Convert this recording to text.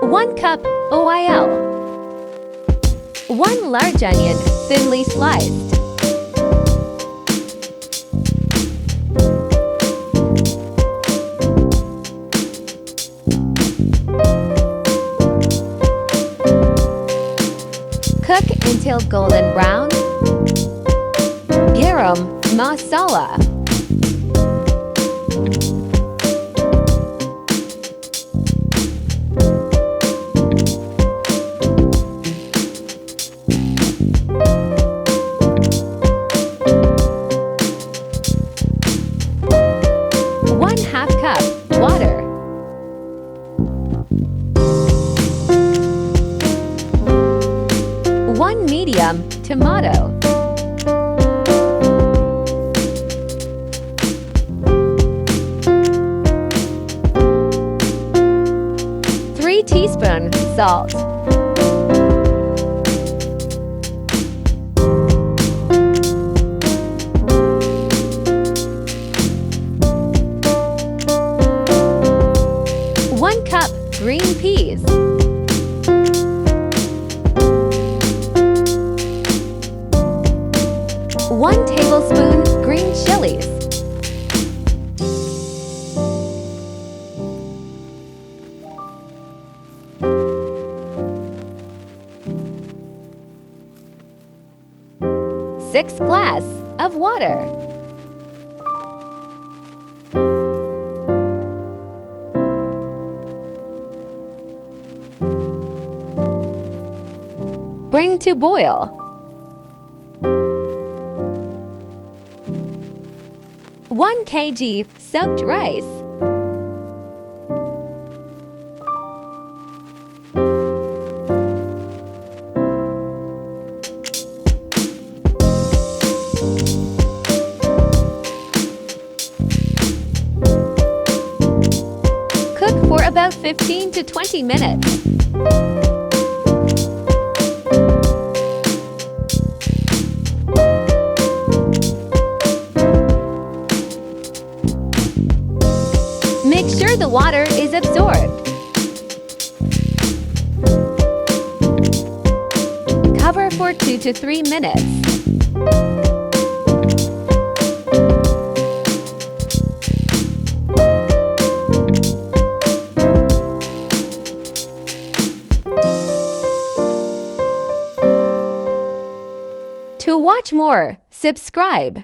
1 cup oil. 1 large onion, thinly sliced. 'Cook until golden brown. Garam masala. 1/2 cup water. 1 medium tomato. 3 teaspoons salt. 1 cup green peas. 1 tablespoon green chilies. 6 glass of water. Bring to boil. 1 kg soaked rice. Cook for about 15 to 20 minutes. Make sure the water is absorbed. Cover for 2 to 3 minutes. To watch more, subscribe.